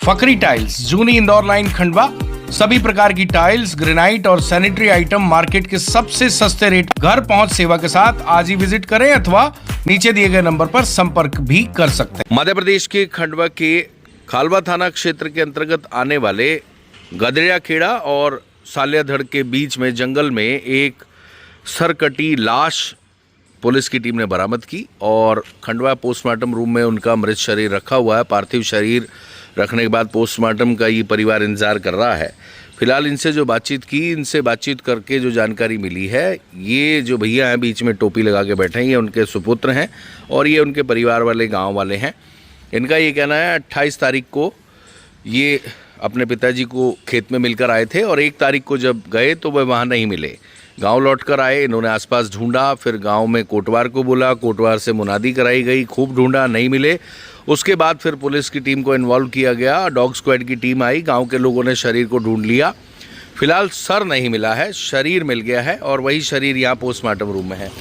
Fakhri tiles, जूनी Indore line, Khandwa. सभी प्रकार की टाइल्स, ग्रेनाइट और सैनिटरी आइटम मार्केट के सबसे सस्ते रेट, घर पहुंच सेवा के साथ आज ही विजिट करें अथवा नीचे दिए गए नंबर पर संपर्क भी कर सकते हैं। मध्य प्रदेश के खंडवा के खालवा थाना क्षेत्र के अंतर्गत आने वाले गदरिया खेड़ा और सालियाधड़ के बीच में जंगल में एक सरकटी लाश पुलिस की टीम ने बरामद की और खंडवा पोस्टमार्टम रूम में उनका मृत शरीर रखा हुआ है। पार्थिव शरीर रखने के बाद पोस्टमार्टम का ये परिवार इंतजार कर रहा है। फिलहाल इनसे जो बातचीत की, इनसे बातचीत करके जो जानकारी मिली है, ये जो भैया हैं बीच में टोपी लगा के बैठे हैं, ये उनके सुपुत्र हैं और ये उनके परिवार वाले, गांव वाले हैं। इनका ये कहना है 28 तारीख को ये अपने पिताजी को खेत में मिलकर आए थे और 1 तारीख को जब गए तो वह वहाँ नहीं मिले। गांव लौटकर आए, इन्होंने आसपास ढूंढा, फिर गांव में कोटवार को बोला, कोटवार से मुनादी कराई गई, खूब ढूंढा, नहीं मिले। उसके बाद फिर पुलिस की टीम को इन्वॉल्व किया गया, डॉग स्क्वाड की टीम आई, गांव के लोगों ने शरीर को ढूंढ लिया। फिलहाल सर नहीं मिला है, शरीर मिल गया है और वही शरीर यहाँ पोस्टमार्टम रूम में है।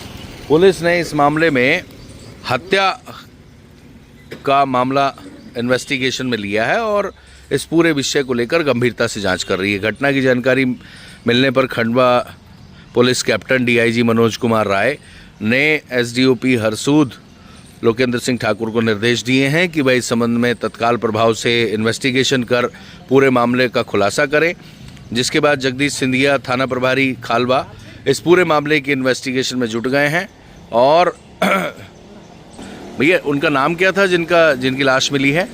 पुलिस ने इस मामले में हत्या का मामला इन्वेस्टिगेशन में लिया है और इस पूरे विषय को लेकर गंभीरता से जांच कर रही है। घटना की जानकारी मिलने पर Khandwa police captain DIG Manoj Kumar Rai ने एसडीओपी हरसूद लोकेंद्र सिंह ठाकुर को निर्देश दिए हैं कि वह इस संबंध में तत्काल प्रभाव से इन्वेस्टिगेशन कर पूरे मामले का खुलासा करें। जिसके बाद जगदीश सिंधिया थाना प्रभारी खालवा इस पूरे मामले की इन्वेस्टिगेशन में जुट गए हैं। और भैया उनका नाम क्या था जिनकी लाश मिली है?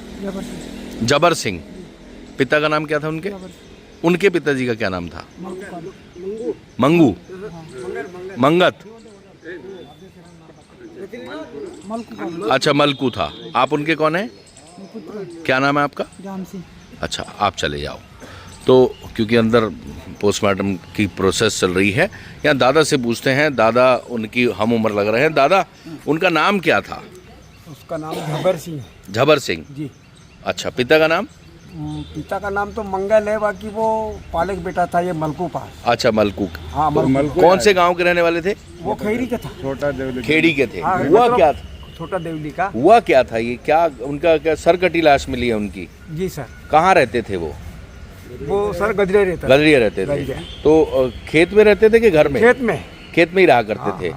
जबर सिंह। पिता का नाम क्या था उनके? उनके पिताजी का क्या नाम था? मंगू, मंगत, अच्छा मलकू था। आप उनके कौन है? क्या नाम है आपका? अच्छा, आप चले जाओ। तो क्योंकि अंदर पोस्टमार्टम की प्रोसेस चल रही है, यहाँ दादा से पूछते हैं। दादा उनकी हम उम्र लग रहे हैं। दादा उनका नाम क्या था? उसका नाम झबर सिंह। झबर सिंह जी। अच्छा, पिता का नाम? पिता का नाम तो मंगल है, बाकी वो पालक बेटा था ये मलकू पास। अच्छा, मलकू। हाँ, मलकू। कौन से गांव के रहने वाले थे? वो खेड़ी के था। छोटा देवली। खेड़ी के थे। हाँ, हुआ क्या था? छोटा देवली का। हुआ क्या था ये? क्या उनका क्या सरकटी लाश मिली है उनकी? जी सर। कहाँ रहते थे वो? सर गदरिया रहता। गदरिया रहते थे। तो खेत में रहते थे कि घर में? खेत में। खेत में ही रहा करते थे।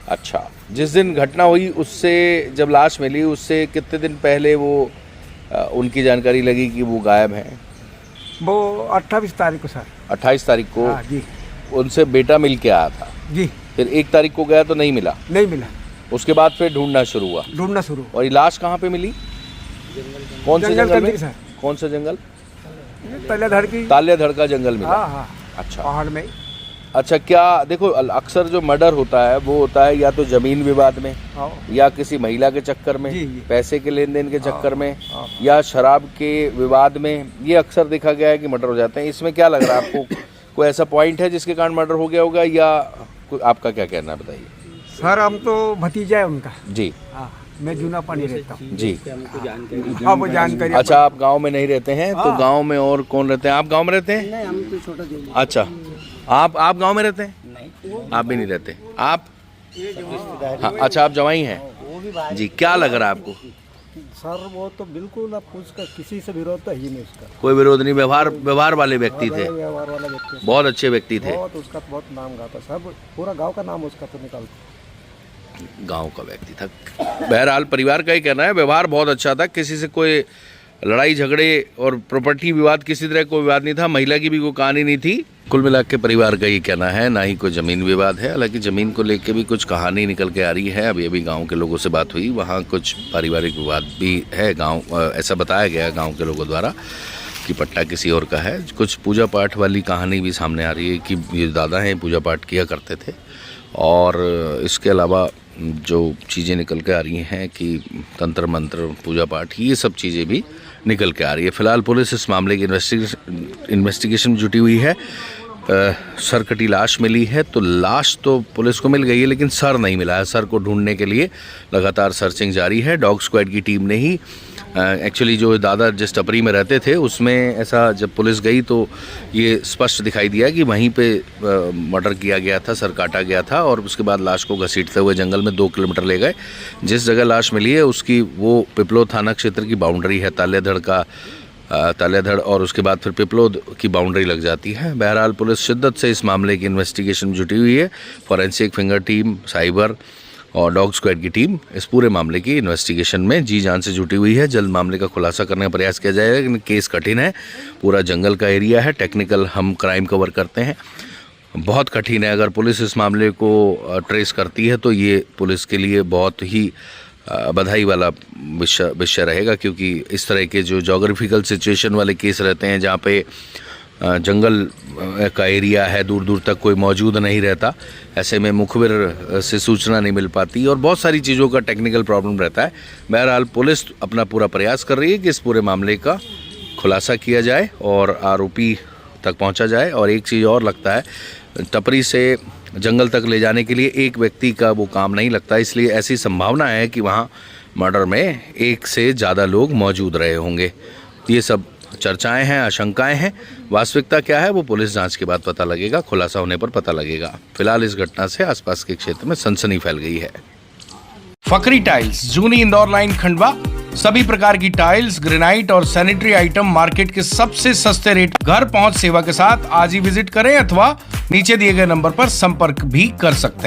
अच्छा, जिस दिन घटना हुई उससे, जब लाश मिली उससे कितने दिन पहले वो उनकी जानकारी लगी कि वो गायब हैं? वो 28 तारीख को सर। 28 तारीख को? हाँ, जी। उनसे बेटा मिल के आया था जी। फिर 1 तारीख को गया तो नहीं मिला? नहीं मिला। उसके बाद फिर ढूंढना शुरू हुआ? ढूंढना शुरू। और ये लाश कहाँ पे मिली? कौन से जंगल में सर? कौन सा जंगल? तालियाधड़ की। तालियाधड़ का जंगल मिला? हाँ हाँ। अच्छा, पहाड़ में। अच्छा, क्या देखो अक्सर जो मर्डर होता है वो होता है या तो जमीन विवाद में, या किसी महिला के चक्कर में, जी। पैसे के लेन देन के चक्कर में, या शराब के विवाद में, ये अक्सर देखा गया है कि मर्डर हो जाते हैं। इसमें क्या लग रहा है आपको? कोई ऐसा पॉइंट है जिसके कारण मर्डर हो गया होगा या आपका क्या कहना है, बताइए? सर हम तो भतीजा है उनका जी। मैं जूना पानी रहता हूँ जी। हाँ, वो जानकारी। अच्छा, आप गांव में नहीं रहते हैं तो गांव में और कौन रहते हैं? आप गांव में रहते हैं? नहीं, हम तो छोटा। अच्छा, आप गांव में रहते हैं? नहीं, आप भी नहीं रहते। आप? हाँ, अच्छा, आप जवाई हैं जी। क्या लग रहा है आपको? सर वो तो बिल्कुल आप उसका किसी से विरोध तो ही नहीं, उसका कोई विरोध नहीं। व्यवहार वाले व्यक्ति थे, व्यवहार वाला व्यक्ति, बहुत अच्छे व्यक्ति थे। बहुत, उसका बहुत नाम गाता, सब पूरा गांव का नाम उसका तो निकालता। गांव का व्यक्ति था। बहरहाल परिवार का ही कहना है व्यवहार बहुत अच्छा था, किसी से कोई लड़ाई झगड़े और प्रॉपर्टी विवाद, किसी तरह कोई विवाद नहीं था। महिला की भी कोई कहानी नहीं थी। कुल मिला के परिवार का ये कहना है, ना ही कोई ज़मीन विवाद है। हालांकि ज़मीन को लेके भी कुछ कहानी निकल के आ रही है। अभी गांव के लोगों से बात हुई, वहाँ कुछ पारिवारिक विवाद भी है। ऐसा बताया गया गांव के लोगों द्वारा कि पट्टा किसी और का है। कुछ पूजा पाठ वाली कहानी भी सामने आ रही है कि ये दादा हैं, पूजा पाठ किया करते थे। और इसके अलावा जो चीज़ें निकल के आ रही हैं कि तंत्र मंत्र, पूजा पाठ, ये सब चीज़ें भी निकल के आ रही है। फ़िलहाल पुलिस इस मामले की इन्वेस्टिगेशन में जुटी हुई है। सरकटी लाश मिली है, तो लाश तो पुलिस को मिल गई है लेकिन सर नहीं मिला है। सर को ढूंढने के लिए लगातार सर्चिंग जारी है। डॉग स्क्वाड की टीम ने ही एक्चुअली जो दादा जिस टपरी में रहते थे उसमें ऐसा जब पुलिस गई तो ये स्पष्ट दिखाई दिया कि वहीं पे मर्डर किया गया था, सर काटा गया था और उसके बाद लाश को घसीटते हुए जंगल में 2 किलोमीटर ले गए। जिस जगह लाश मिली है उसकी वो पिपलो थाना क्षेत्र की बाउंड्री है, तालियाधड़ का तलेधड़ और उसके बाद फिर पिपलोद की बाउंड्री लग जाती है। बहरहाल पुलिस शिद्दत से इस मामले की इन्वेस्टिगेशन में जुटी हुई है। फॉरेंसिक, फिंगर टीम, साइबर और डॉग स्क्वाड की टीम इस पूरे मामले की इन्वेस्टिगेशन में जी जान से जुटी हुई है। जल्द मामले का खुलासा करने का प्रयास किया जाएगा, लेकिन केस कठिन है। पूरा जंगल का एरिया है, टेक्निकल हम क्राइम कवर करते हैं, बहुत कठिन है। अगर पुलिस इस मामले को ट्रेस करती है तो ये पुलिस के लिए बहुत ही बधाई वाला विषय रहेगा, क्योंकि इस तरह के जो जोग्राफिकल सिचुएशन वाले केस रहते हैं जहाँ पे जंगल का एरिया है, दूर दूर तक कोई मौजूद नहीं रहता, ऐसे में मुखबिर से सूचना नहीं मिल पाती और बहुत सारी चीज़ों का टेक्निकल प्रॉब्लम रहता है। बहरहाल पुलिस अपना पूरा प्रयास कर रही है कि इस पूरे मामले का खुलासा किया जाए और आरोपी तक पहुंचा जाए। और एक चीज़ और लगता है, टपरी से जंगल तक ले जाने के लिए एक व्यक्ति का वो काम नहीं लगता, इसलिए ऐसी संभावना है कि वहाँ मर्डर में एक से ज़्यादा लोग मौजूद रहे होंगे। ये सब चर्चाएं हैं, आशंकाएं हैं। वास्तविकता क्या है वो पुलिस जांच के बाद पता लगेगा, खुलासा होने पर पता लगेगा। फिलहाल इस घटना से आसपास के क्षेत्र में सनसनी फैल गई है। फकरी टाइल्स, जूनी इंदौर लाइन, खंडवा। सभी प्रकार की टाइल्स, ग्रेनाइट और सैनिटरी आइटम मार्केट के सबसे सस्ते रेट, घर पहुंच सेवा के साथ आज ही विजिट करें अथवा नीचे दिए गए नंबर पर संपर्क भी कर सकते हैं।